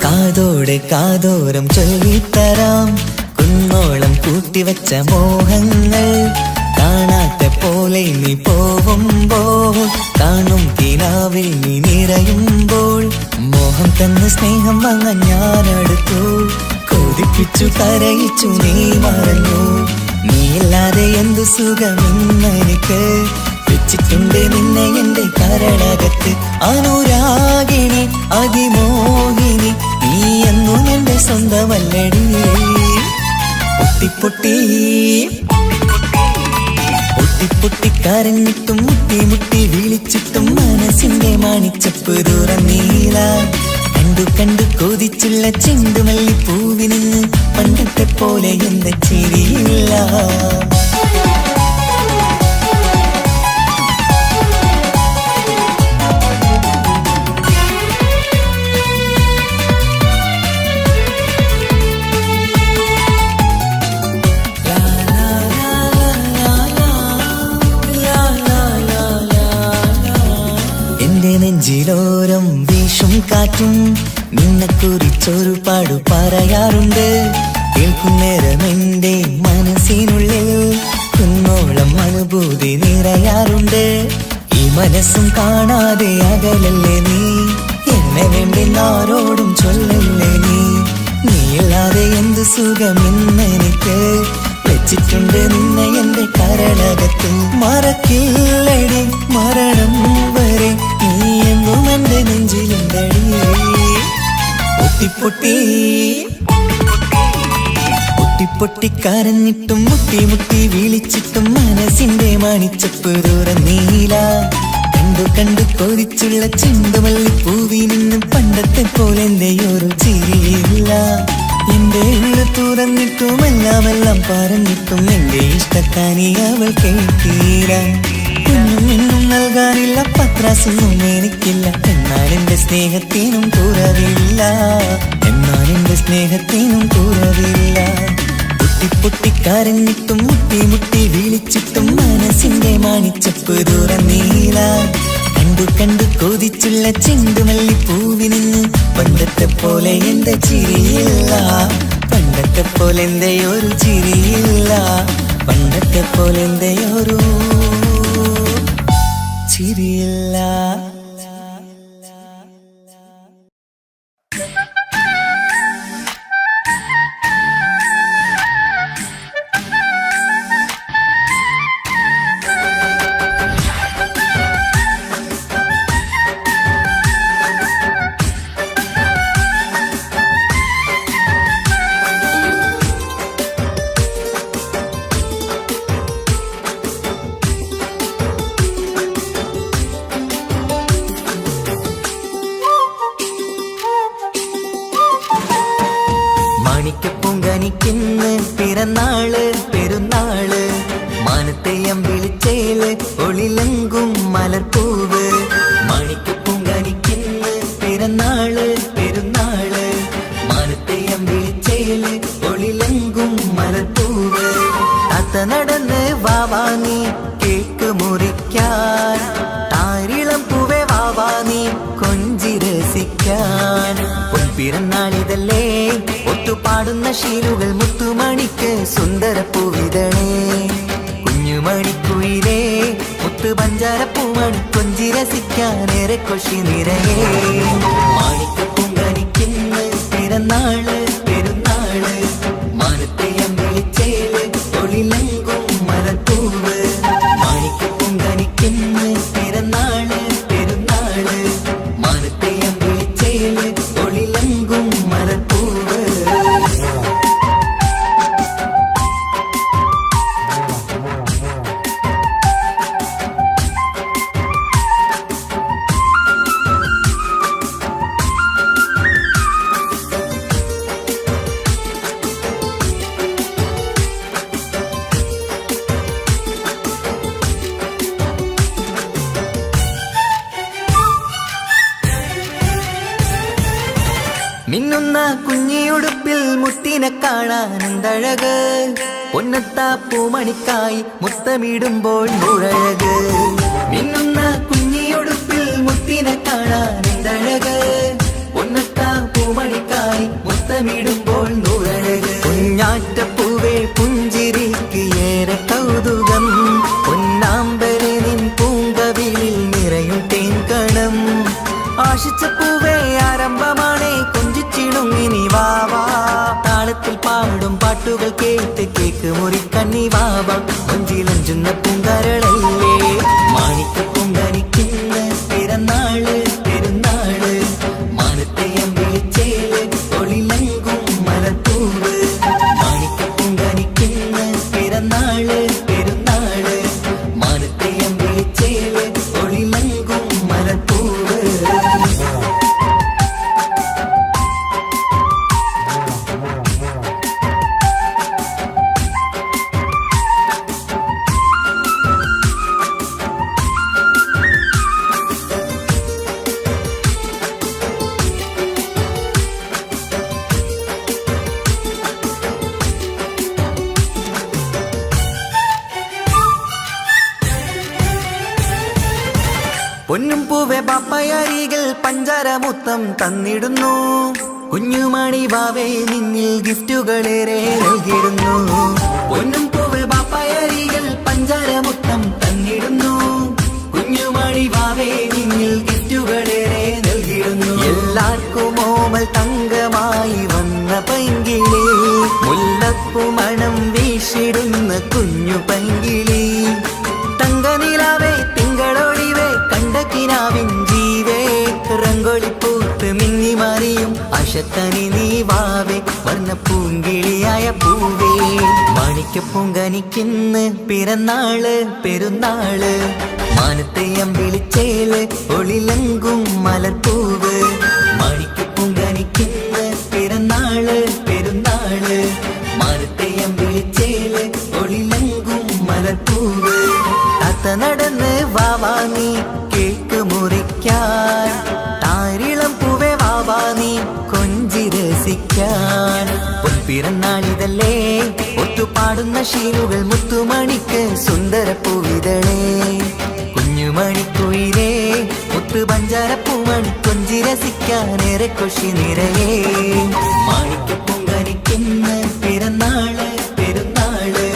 കാതോടെ കാതോരം ചൊല്ലിത്തരാം കുന്നോളം കൂട്ടിവച്ച മോഹങ്ങൾ കാണാത്ത പോലെ നീ പോവുമ്പോൾ കാണും കിനാവിൽ നീ നിറയുമ്പോൾ മോഹം തന്ന സ്നേഹം വാങ്ങാൻ ഞാനെടുത്തു കൊതിപ്പിച്ചു കരയിച്ചു നീ മറഞ്ഞു നീയില്ലാതെ എന്തു സുഖമെന്നെനിക്ക് വെച്ചിട്ടുണ്ട് നിന്നെ എന്റെ കരളകത്ത് അനുരാഗിണി അതിമോഹിനി നീ എന്നും എന്റെ സ്വന്തമല്ലടി പൊട്ടി പൊട്ടിക്കരഞ്ഞിട്ടും മുട്ടി മുട്ടി വിളിച്ചിട്ടും മനസ്സിന്റെ മാണിച്ചപ്പ് തുറന്നീല കണ്ടു കണ്ടു കൊതിച്ചുള്ള ചെണ്ടുമല്ലി പൂവിൽ നിന്ന് പണ്ടത്തെ പോലെ എന്റെ ചിരിയില്ല നെഞ്ചിലോരം വീശും കാറ്റും നിന്നെക്കുറിച്ചൊരു പാടു പറയാറുണ്ട് കേൾക്കുന്നേരം എന്റെ മനസ്സിനുള്ളിൽ കുന്നോളം അനുഭൂതി നിറയാറുണ്ട് ഈ മനസ്സും കാണാതെ അകലല്ലേ നീ എന്നെ വേണ്ടി ആരോടും ചൊല്ലല്ലേ നീയില്ലാതെ എന്ത് സുഖമെന്നെനിക്ക് വെച്ചിട്ടുണ്ട് നിന്നെ എന്റെ കരളകത്ത് മറക്കില്ലടി മരണം വരെ നീ എന്നും എന്റെ നെഞ്ചിലുണ്ടടി പൊട്ടിക്കരഞ്ഞിട്ടും മുട്ടി മുട്ടി വിളിച്ചിട്ടും മനസ്സിന്റെ മാണിച്ചപ്പ് തുറന്നീല കണ്ടു കണ്ടു കൊതിച്ചുള്ള ചെണ്ടുമല്ലി പൂവിൽ നിന്നും പണ്ടത്തെ പോലെ എന്റെ ഒരു ചിരിയില്ല എന്റെ ഉള്ളു തുറന്നിട്ടും എല്ലാം പറഞ്ഞിട്ടും എന്റെ ഇഷ്ടക്കാനി അവൾ കേൾക്കീല ഒന്നും നൽകാനില്ല പത്രാസൊന്നും എനിക്കില്ല, എന്നാൽ എന്റെ സ്നേഹത്തിനും കുറവില്ല, എന്നാൽ എന്റെ സ്നേഹത്തിനും കുറവില്ല. പൊട്ടിപ്പൊട്ടിക്കരഞ്ഞിട്ടും മുട്ടി മുട്ടി വിളിച്ചിട്ടും മനസ്സിന്റെ മാണിച്ചപ്പ് തുറന്നീല. കണ്ടു കണ്ടു കൊതിച്ചുള്ള ചെണ്ടുമല്ലിപ്പൂവിനിന്ന് പണ്ടത്തെ പോലെ എന്റെ ചിരിയില്ല, പണ്ടത്തെ പോലെ എന്റെ ഒരു ചിരിയില്ല, പണ്ടത്തെ പോലെ എന്റെ ഒരു ചിരിയില്ല. മാണിക്കപ്പൂങ്കനിക്കിന്ന് പിറന്നാള് പെരുന്നാള്, മാനത്തെയം വിളിച്ചേല് ഒളിലങ്കും മലർപ്പൂവ്. മാണിക്കപ്പൂങ്കനിക്കിന്ന് പിറന്നാള് പെരുന്നാള്, മാനത്തെയം വിളിച്ചേല് ഒളിലങ്കും മലർപ്പൂവ്. താത്ത നടന്ന് വാവാനി കേക്ക് മുറിക്കാൻ, താരിളം പൂവേ വാവാനി കൊഞ്ചി രസിക്കാൻ. പിറന്നാളിതല്ലേ ഒത്തുപാടുന്ന ശീലുകൾ മുത്തുമണിക്ക് സുന്ദരപ്പൂവിതളേ. കുഞ്ഞുമണിക്കുയിലേ മുത്തു പഞ്ചാരപ്പൂമണി കൊഞ്ചി രസിക്കാനേറെ കൊഷി നിറയേ. മാണിക്കപ്പൂങ്കനിക്കിന്ന് പിറന്നാള് പെരുന്നാള്, മാനത്തെയം വിളിച്ചേല് ഒളിലങ്കും മലർപ്പൂവ്. മാണിക്കപ്പൂങ്കനിക്കിന്ന് പിറന്നാള് പെരുന്നാള്, മാനത്തെയം വിളിച്ചേല് ഒളിലങ്കും മലർപ്പൂവ്. മിന്നുന്ന കുഞ്ഞിയുടുപ്പിൽ മുത്തിനെ കാണാൻ എന്തഴക്, പൊന്നത്താ പൂമണിക്കായി മുത്തമിടുമ്പോൾ മുഴഴക്. മിന്നുന്ന കുഞ്ഞിയുടുപ്പിൽ മുത്തിനെ കാണാൻ എന്തഴക്, പൊന്നത്താ പൂമണിക്കായി മുത്തമിടുമ്പോൾ മുഴഴക്. കുഞ്ഞാറ്റപ്പൂവേ പുഞ്ചിരിക്ക് ഏറെ കൗതുകം, പൊന്നാമ്പരെ നിൻ പൂങ്കവിളിൽ നിറയും തേൻകണം. ആശിച്ച പൂവേ ആരംഭമാണേ കൊഞ്ചിച്ചിടുങ്ങിനി വാവാ, താളത്തിൽ പാടും പാട്ടുകൾ കേട്ട് കേക്ക് മുറിക്കണ്ണി വാവാ. കൊഞ്ചിലഞ്ചുന്ന പൂങ്കരളല്ലേ മാണിക്കപ്പൂങ്കനിക്കിന്ന് പിറന്നാള് പെരുന്നാള്, മാനത്തെയം വിളിച്ചേല് ഒളിലങ്കും മലർപ്പൂവ്. മാണിക്കപ്പൂങ്കനിക്കിന്ന് പിറന്നാള് പെരുന്നാള്, മാനത്തെയം വിളിച്ചേല് ഒളിലങ്കും മലർപ്പൂവ്. പൊന്നും പൂവെ പാപ്പയരികൾ പഞ്ചാരമുത്തം തന്നിടുന്നു, കുഞ്ഞുമണി വാവേ നിന്നിൽ ഗിഫ്റ്റുകളേറെ നൽകിടുന്നു. പൊന്നും പൂവെ പാപ്പയരികൾ പഞ്ചാരമുത്തം തന്നിടുന്നു, കുഞ്ഞുമണി വാവേ നിന്നിൽ ഗിഫ്റ്റുകളേറെ നൽകിടുന്നു. എല്ലാവർക്കും ഓമൽ തങ്കമായി വന്ന പൈങ്കിളി, മുല്ലപ്പൂ മണം വീശിടുന്ന കുഞ്ഞു പൈങ്കിളി. തങ്കനിലാവേ തിങ്കളൊളിവേ കണ്ടക്കിനാവിൻ ജീവേ, റംഗോളിപ്പൂത്ത് മിന്നി മാറിയും അശത്തനി നീ വാവേ, വർണ്ണ പൂങ്കിളിയായ പൂവേ. മാണിക്കപ്പൂങ്കനിക്കിന്ന് പിറന്നാള് പെരുന്നാള്, മാനത്തെയം വിളിച്ചേല് ഒളിലങ്കും മലർപ്പൂവ്. മാണിക്കപ്പൂങ്കനിക്കിന്ന് പിറന്നാള് പെരുന്നാള്, മാനത്തെയം വിളിച്ചേല് ഒളിലങ്കും മലർപ്പൂവ്. താത്ത നടന്ന് വാവാ നീ കേക്ക് പാടുന്ന ശീലുകൾ മുത്തുമണിക്ക് സുന്ദര പൂവിതളേ കുഞ്ഞുമണിക്കുയിലേ മുത്തു പഞ്ചാരപ്പൂമണി കൊഞ്ചി രസിക്കാനേറെ കൊഷി നിറയേ മാണിക്ക് പൊങ്കനിക്കുന്ന പിറന്നാള് പെരുന്നാള്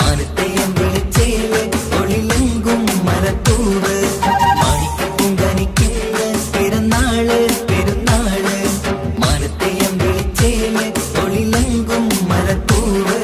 മാനത്തെയം വിളിച്ചേല് ഒളിലെങ്കും മരത്തൂവ് മാണിക്ക് പൊങ്കനിക്കുന്ന പിറന്നാള് പെരുന്നാള് മാനത്തെയം വിളിച്ചേല് ഒളിലെങ്കും മരത്തൂവ്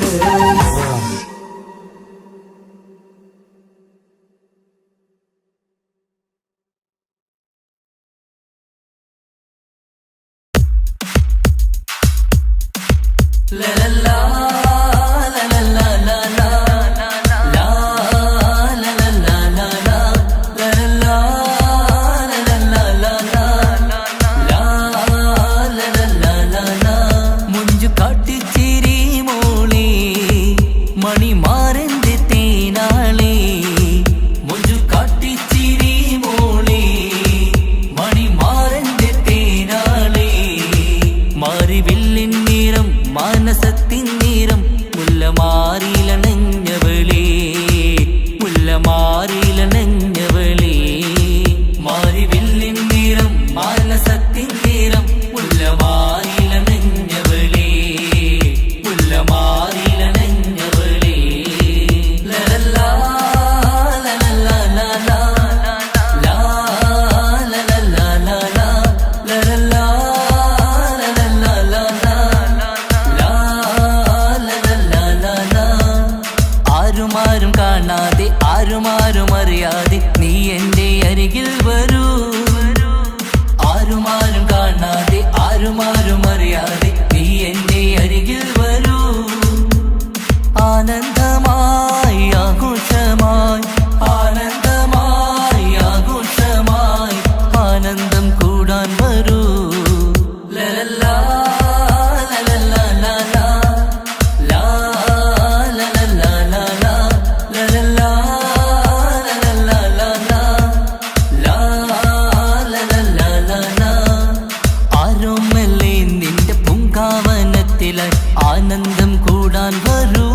മുഞ്ചു കാട്ടിച്ചിരി മോളെ മണിമാരന്റെ തേനാളെ മുഞ്ചു കാട്ടിച്ചിരി മോളെ മണിമാരന്റെ തേനാളെ മാറിവില്ലിൻ നിറം മാനസത്തിൻ നിറം മുല്ലമാറിലണഞ്ഞവളേ മുല്ലമാറിലണഞ്ഞവളേ മാറിവില്ലിൻ നിറം മാനസത്തിൻ നിറം മുല്ലമാറിലണഞ്ഞവളേ മുല്ലമാറിലണഞ്ഞവളേ ലലല്ലാ ലലല്ലാ ലലാ ലാ ലലല്ലാ ലലാ ലലല്ലാ ലലല്ലാ ലലാ ആരുമാരും കാണാതെ ആരുമാരും അറിയാതെ നീ എന്റെ അരികിൽ വരൂ ആരുമാരും കാണാതെ ആരുമാരും അറിയാതെ നീ എന്റെ അരികിൽ വരൂ ആനന്ദമായി ആഘോഷമായി ആനന്ദമായി ആഘോഷമായി ആനന്ദം കൂടാൻ വരൂ ലലല്ലാ ലലല്ലാ ലലാ ലാ ലലല്ലാ ലലാ ലലല്ലാ ലലല്ലാ ലലാ ലാ ലലല്ലാ ലലാ ആരോമല്ലേ നിന്റെ പൂങ്കാവനത്തിലായി ആനന്ദം കൂടാൻ വരൂ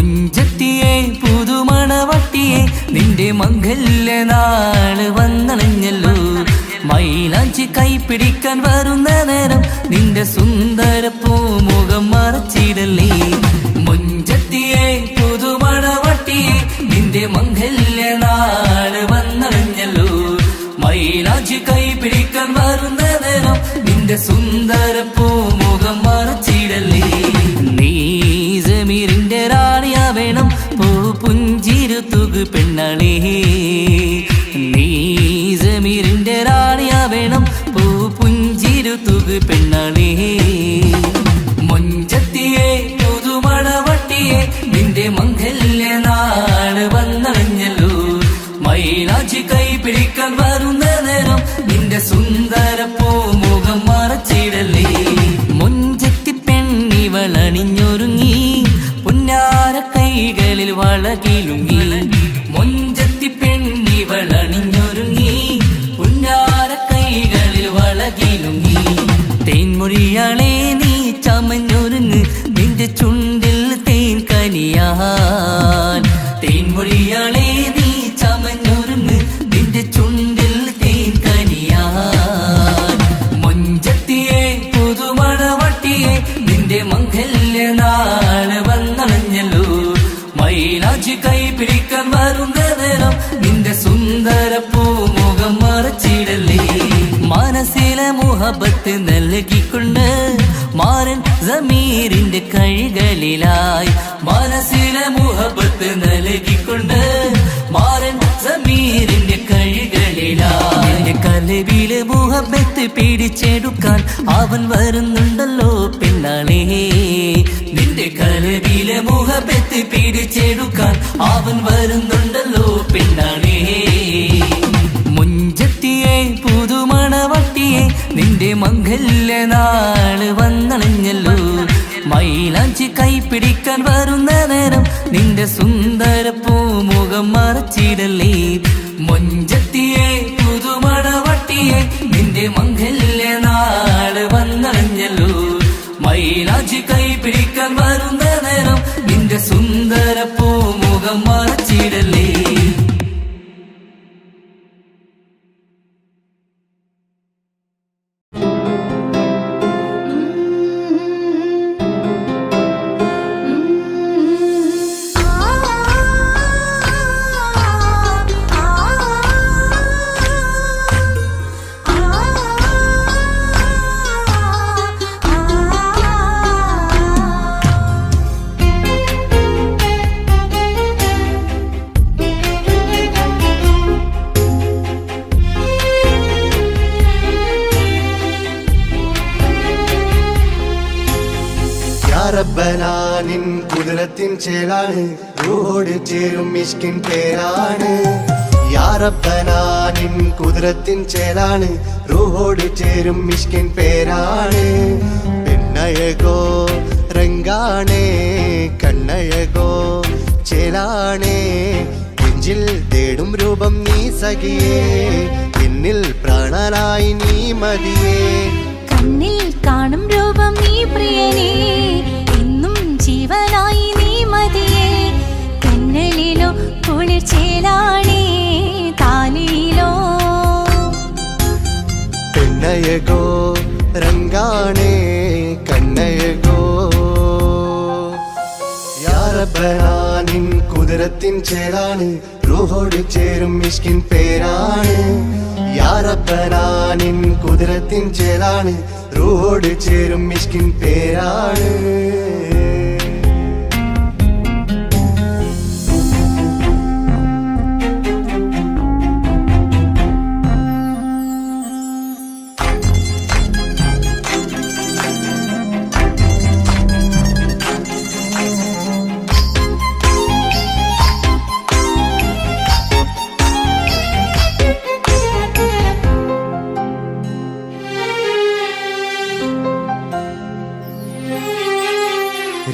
മുഞ്ചത്തിയെ പുതുമണവട്ടിയെ നിന്റെ മംഗല്യ നാള് വന്നണഞ്ഞല്ലോ മൈലാഞ്ചി കൈപിടിക്കാൻ വരുന്ന നേരം നിന്റെ സുന്ദര പൂമുഖം മറച്ചിടല്ലേ മുഞ്ചത്തിയെ പുതുമണവട്ടിയെ നിന്റെ മംഗല്യ നാള് വന്നണഞ്ഞല്ലോ മൈലാഞ്ചി കൈപിടിക്കാൻ വരുന്ന നേരം നിന്റെ സുന്ദര പൂമുഖം മറച്ചിടല്ലേ നീ ജമീറിന്റെ റാണിയാ വേണം പൂ പുഞ്ചിരു തുകു പെണ്ണളേ നീ ജമീറിന്റെ റാണിയാ വേണം പൂ പുഞ്ചിരു തുകു പെണ്ണളേ മുഞ്ചത്തിയെ പുതുമണവട്ടിയെ നിന്റെ മംഗല്യ നാള് വന്നണഞ്ഞല്ലോ മൈലാഞ്ചി കൈപിടിക്കാൻ വരുന്ന നേരം നിന്റെ സുന്ദര പൂമുഖം മറച്ചിടല്ലേ മുഞ്ചത്തി പെണ്ണിവളണിഞ്ഞൊരുങ്ങി പുന്നാര കൈകളിൽ വളകിലുങ്ങി മുഞ്ചത്തി പെണ്ണിവളണിഞ്ഞൊരുങ്ങി പുന്നാര കൈകളിൽ വളകിലുങ്ങി തേൻമൊഴിയാളെ നീ ചമഞ്ഞൊരുങ്ങ് നിന്റെ ചുണ്ടിൽ തേൻ കനിയാൻ തേൻമൊഴിയാളെ നീ ചമഞ്ഞൊരുങ്ങ് നിന്റെ ചുണ്ടിൽ തേൻ കനിയാൻ മുഞ്ചത്തിയെ പുതുമണവട്ടിയെ നിന്റെ മംഗല്യ നാള് വന്നണഞ്ഞല്ലോ മൈലാഞ്ചി കൈപിടിക്കാൻ വരുന്ന നേരം നിന്റെ സുന്ദര പൂമുഖം മറച്ചിടല്ലേ മനസ്സിലെ മുഹബത്ത് നൽകിക്കൊണ്ട് മാരൻ സമീറിന്റെ കൈകളിലായി മനസ്സിലെ മുഹബത്ത് നൽകിക്കൊണ്ട് മാരൻ സമീറിന്റെ കൈകളിലായി കലവിലെ മുഹബത്ത് പിടിച്ചെടുക്കാൻ അവൻ വരുന്നുണ്ടല്ലോ പെണ്ണാളേ നിന്റെ കലവിലെ മുഹബത്ത് പിടിച്ചെടുക്കാൻ അവൻ വരുന്നുണ്ടല്ലോ പെണ്ണാളേ മുഞ്ചത്തിയെ പുതുമണവട്ടിയെ നിന്റെ മംഗല്യ നാള് വന്നണഞ്ഞല്ലോ മൈലാഞ്ചി കൈപിടിക്കാൻ വരുന്ന നേരം നിന്റെ സുന്ദര പൂമുഖം മറച്ചിടല്ലേ മുഞ്ചത്തിയെ പുതുമണവട്ടിയെ നിന്റെ മംഗല്യ നാള് വന്നണഞ്ഞല്ലോ മൈലാഞ്ചി കൈപിടിക്കാൻ വരുന്ന നേരം നിന്റെ സുന്ദര പൂമുഖം മറച്ചിടല്ലേ റബ്ബനാനിൻ കുതിരത്തിൻ ചേലാണ് റൂഹോട് ചേരും മിഷ്കിൻ പേരാണ് യാ റബ്ബനാനിൻ കുതിരത്തിൻ ചേലാണ് റൂഹോട് ചേരും മിഷ്കിൻ പേരാണ് പെണ്ണഴകോ രംഗാണേ കണ്ണഴകോ ചേലാണേ നെഞ്ചിൽ തേടും രൂപം നീ സഖിയേ എന്നിൽ പ്രാണനായി നീ മതിയേ കണ്ണിൽ കാണും രൂപം നീ പ്രിയനേ എന്നും ജീവനായി നീ മതിയേ കണ്ണലിലോ കുളിർച്ചേലാണേ താലിയിലോ പെണ്ണഴകോ രംഗാണേ കണ്ണഴകോ യാ റബ്ബനാനിൻ കുതിരത്തിൻ ചേലാണ് റൂഹോട് ചേരും മിഷ്കിൻ പേരാണ് യാ റബ്ബനാനിൻ കുതിരത്തിൻ ചേലാണ് റൂഹോട് ചേരും മിഷ്കിൻ പേരാണ്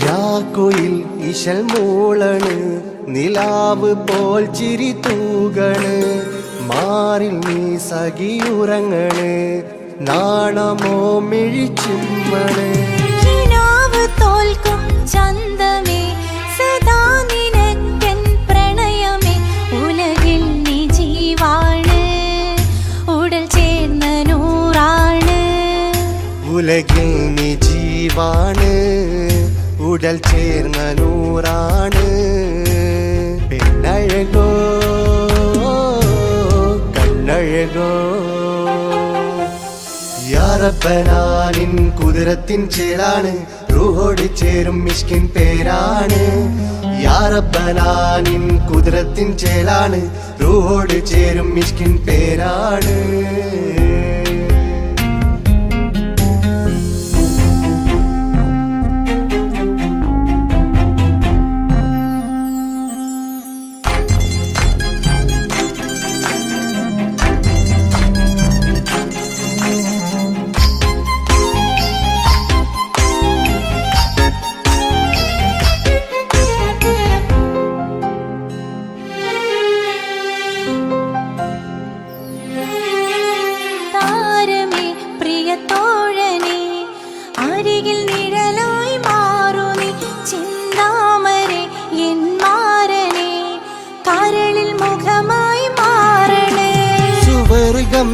രാക്കുയിൽ ഇശൽ മൂളണ് നിലാവ് പോൽ ചിരി തൂകണ് മാറിൽ നീ സഖിയുറങ്ങണ് നാണമോ മിഴിച്ചുമ്മണ് കിനാവ് തോൽക്കും ചന്തമേ സദാ ഉലകിൽ നീ ജീവാണ് ഉടൽ ചേർന്ന നൂറാണ് പെണ്ണഴകോ കണ്ണഴകോ യാ റബ്ബനാ നിൻ കുതിരത്തിൻ ചേലാണ് റൂഹോട് ചേരും മിഷ്കിൻ പേരാണ് യാ റബ്ബനാ നിൻ കുതിരത്തിൻ ചേലാണ് റൂഹോട് ചേരും മിഷ്കിൻ പേരാണ്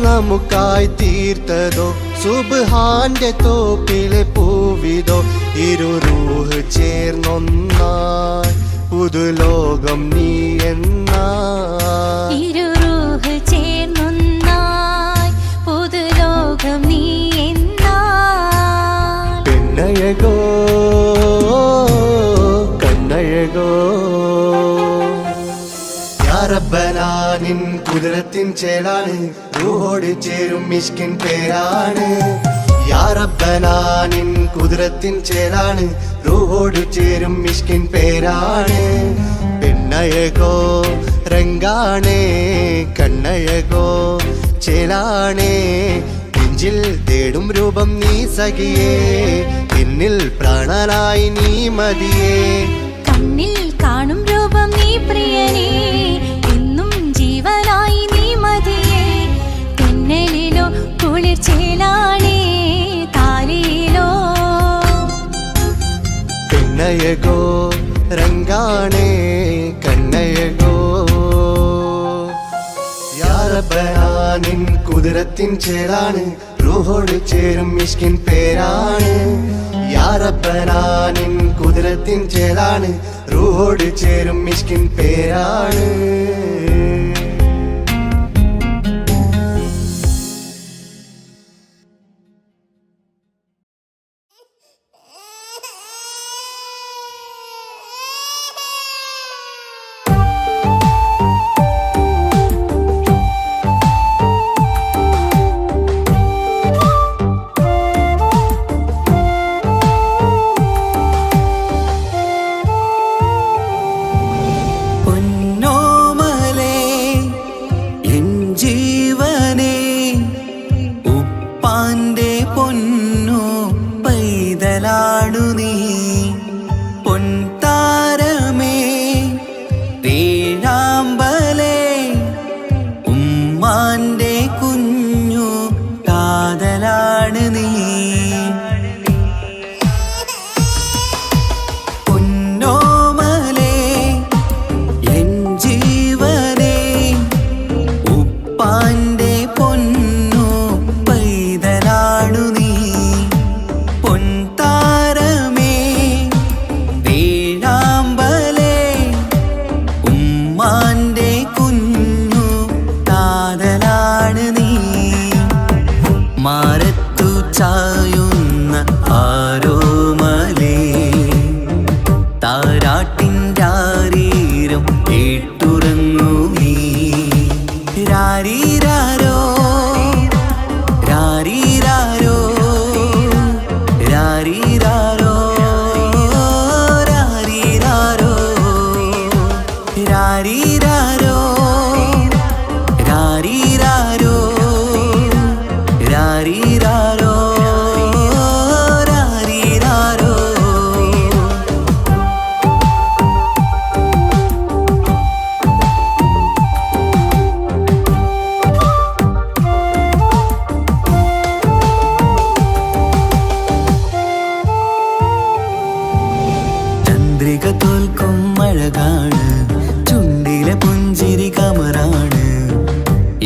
നമുക്കായി തീർത്തതോ സുബ്ഹാന്റെ തോപ്പിലെ പൂവിതോ ഇരു റൂഹ് ചേർന്നൊന്നായി പുതുലോകം നീ എന്നായി ഇരു റൂഹ് ചേർന്നൊന്നായി പുതുലോകം നീ എന്നായി പെണ്ണഴകോ കണ്ണഴകോ യാ റബ്ബനാ നിൻ കുതിരത്തിൻ ചേലാണ് റൂഹോട് ചേരും മിഷ്കിൻ പേരാണ് യാ റബ്ബനാ നിൻ കുതിരത്തിൻ ചേലാണ് റൂഹോട് ചേരും മിഷ്കിൻ പേരാണ് പെണ്ണഴകോ രംഗാണേ കണ്ണഴകോ ചേലാണേ നെഞ്ചിൽ തേടും രൂപം നീ സഖിയേ എന്നിൽ പ്രാണനായി നീ മതിയേ കണ്ണിൽ കാണും രൂപം നീ പ്രിയനേ എന്നും ജീവനായി നീ മതിയേ തെന്നലിലോ കുളിർ ചേലാണേ താലിയിലോ പെണ്ണഴകോ രംഗാണേ കണ്ണഴകോ യാ റബ്ബനാ നിൻ കുതിരത്തിൻ ചേലാണ് റൂഹോട് ചേരും മിഷ്കിൻ പേരാണ് യാ റബ്ബനാ നിൻ കുതിരത്തിൻ ചേലാണ് റൂഹോട് ചേരും മിഷ്കിൻ പേരാണ്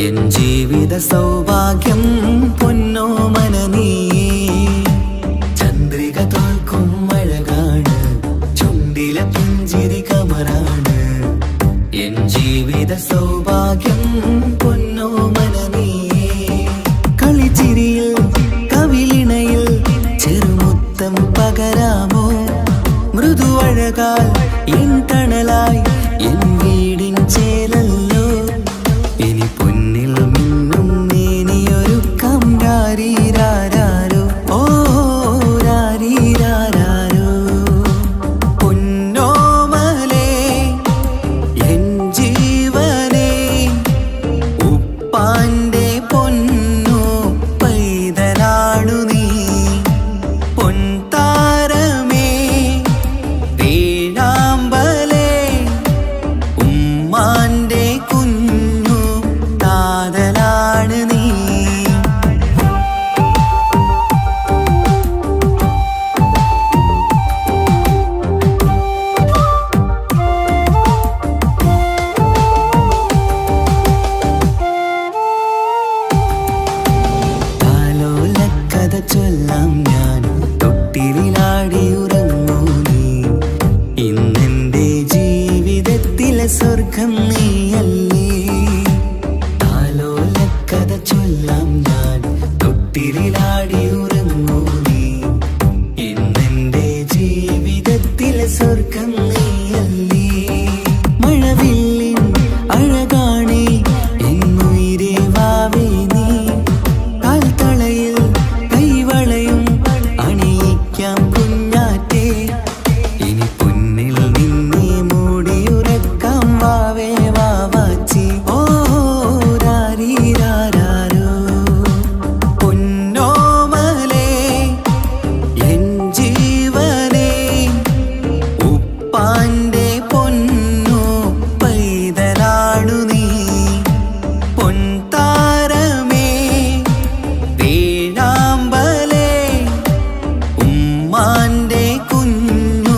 എൻ ജീവിത സൗഭാഗ്യം പൊന്നോമന നീ സൗഭാഗ്യം പൊന്നോ മനനീയേ കളിച്ചിരിയിൽ കവിളിണയിൽ ചെറുമുത്തം പകരാമോ മൃദുവഴകാൽ എൻ തണലായി എൻ വീടിൻ ചേലല്ലോ ഇനി പൊന്നിൽ മിന്നും നേനിയൊരുക്കം രാരീരാരോ ഓ രാരീരാരോ പൊന്നോമലേ എൻ ജീവനേ ഉപ്പാന്റെ പൊന്നോ പൈതലാണു നീ പൊൻതാരമേ വേഴാമ്പലേ ഉമ്മാന്റെ കുഞ്ഞു താതലാണ് നീ താലോലക്കഥ ചൊല്ലാം ഞാൻ തൊട്ടിലാടി ഉറങ്ങൂ നീ ഇന്നെന്റെ ജീവിതത്തിലെ സ്വർഗം നീയല്ലേ താലോലക്കഥ ചൊല്ലാം ഞാൻ തൊട്ടിലാടി ഉറങ്ങൂ നീ ഇന്നെന്റെ ജീവിതത്തിലെ സ്വർഗം നീയല്ലേ മഴവില്ലിൻ അഴകാണേ എന്നുയിരേ വാവേ നീ കാൽത്തളയിൽ കൈവളയും അണിയിക്കാം കുഞ്ഞാറ്റേ ഇനി പൊന്നിൽ നിന്നെ മൂടിയുറക്കാം വാവേ വാവാച്ചി ഓ രാരീരാരോ പൊന്നോമലേ എൻ ജീവനേ ഉപ്പാന്റെ പൊന്നോ പൈതലാണു നീ പൊൻതാരമേ വേഴാമ്പലേ ഉമ്മാന്റെ കുഞ്ഞു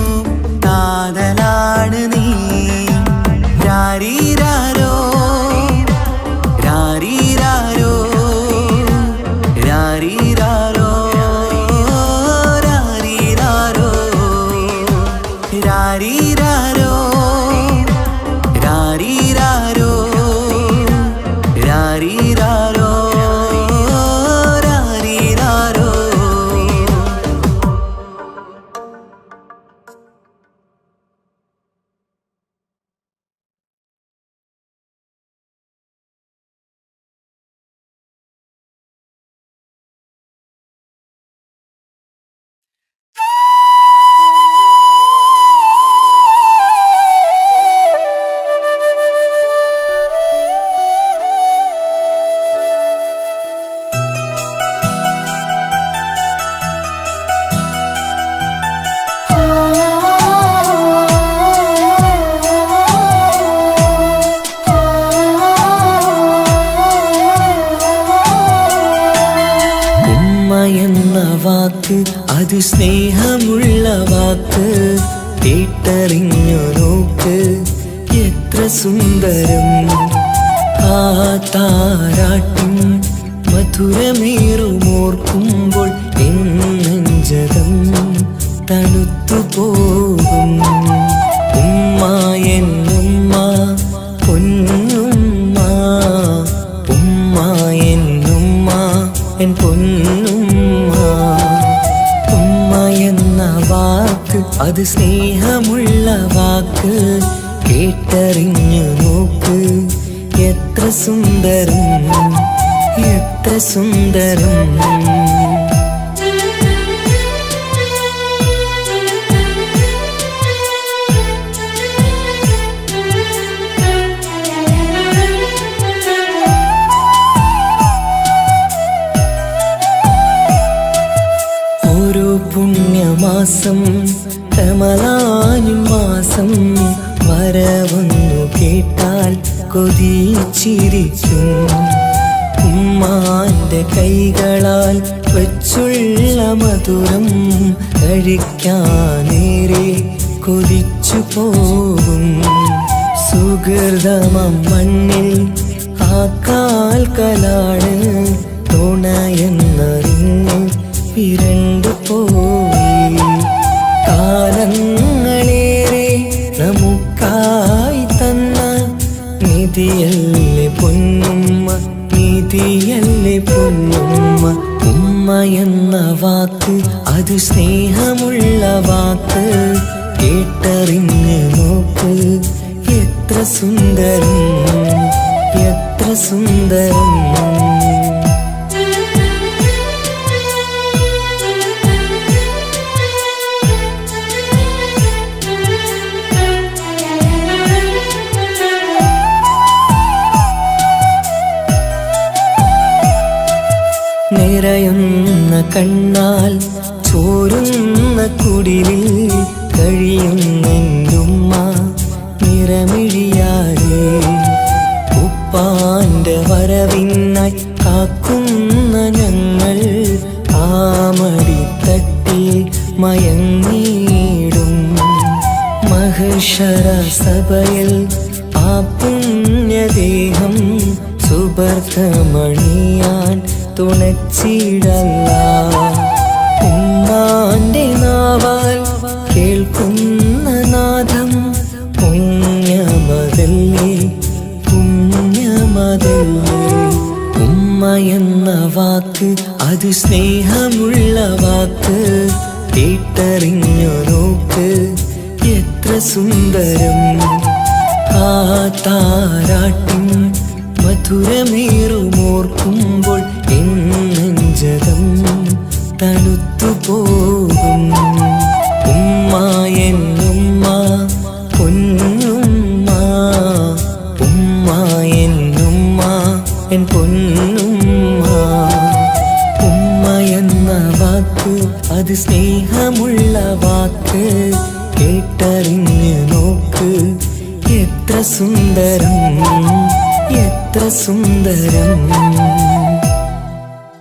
താതലാണ് നീ രാരീരാരോ രാരീരാരോ രാരീരാരോ രാരീരാരോ രാരീരാരോ രാരീരാരോ രാരീരാരോ രാരീരാരോ ഉമ്മ എന്ന വാക്ക് അത് സ്നേഹമുള്ള വാക്ക് കേട്ടറിഞ്ഞു നോക്ക് എത്ര സുന്ദരം ആ താരാട്ടിൻ മധുരമേറുമോർക്കുമ്പോൾ എൻ നെഞ്ചകം തണുത്തു പോകും ഉമ്മ എന്നുമ്മ പൊന്നുമ്മ ഉമ്മ എന്നുമ്മ എൻ പൊന്നുമ്മ ഉമ്മ എന്ന വാക്ക് അത് സ്നേഹമുള്ള വാക്ക് കേട്ടറിഞ്ഞു നോക്ക് എത്ര സുന്ദരം എത്ര സുന്ദരം ഓരോ പുണ്യമാസം റമളാനിൻ മാസം വരവന്നു കേട്ടാൽ കൊതിച്ചിരിക്കും ഉമ്മാന്റെ കൈകളാൽ വച്ചുള്ള മധുരം കഴിക്കാനേറെ കൊതിച്ചു പോകും സുഹൃതമം മണ്ണിൽ ആ കാൽക്കലാണ് തുണയെന്നറിഞ്ഞ് പിരണ്ടു പോയി കാലങ്ങളേറെ നമുക്കായി തന്ന നിധിയല്ലേ പൊന്നുമ്മ, നിധിയല്ലേ പൊന്നുമ്മ. ഉമ്മ എന്ന വാക്ക് അത് സ്നേഹമുള്ള വാക്ക്, കേട്ടറിഞ്ഞ് നോക്ക്. എത്ര സുന്ദരം, എത്ര സുന്ദരം. നിറയുന്ന കണ്ണാൽ ചോരുന്ന കുടിലിൽ കഴിയുന്നുമ്മ നിറമിഴിയാതെ. ഉപ്പാന്റെ വരവിനായി കാക്കുന്ന ഞങ്ങൾ ആമടിത്തട്ടിൽ മയങ്ങിയിടും. മഹശര സഭയിൽ ആ പുണ്യദേഹം സുബർദ്ധമണിയാൻ തുണച്ചിടല്ല. ഉമ്മാന്റെ നാവാൽ കേൾക്കുന്ന നാദം പുണ്യമതല്ലേ, പുണ്യമതല്ലേ. ഉമ്മ എന്ന വാക്ക് അത് സ്നേഹമുള്ള വാക്ക്, കേട്ടറിഞ്ഞു നോക്ക്. എത്ര സുന്ദരം. ആ താരാട്ടിൻ മധുരമേറുമോർക്കുമ്പോൾ എന്നെഞ്ചകം തണുത്തുപോകും. ഉമ്മ എന്നുമ്മ പൊന്നുമ്മ, ഉമ്മ എന്നുമ്മ എൻ പൊന്നുമ്മ. ഉമ്മ എന്ന വാക്ക് അത് സ്നേഹമുള്ള വാക്ക്, കേട്ടറിഞ്ഞ് നോക്ക്. എത്ര സുന്ദരം, എത്ര സുന്ദരം.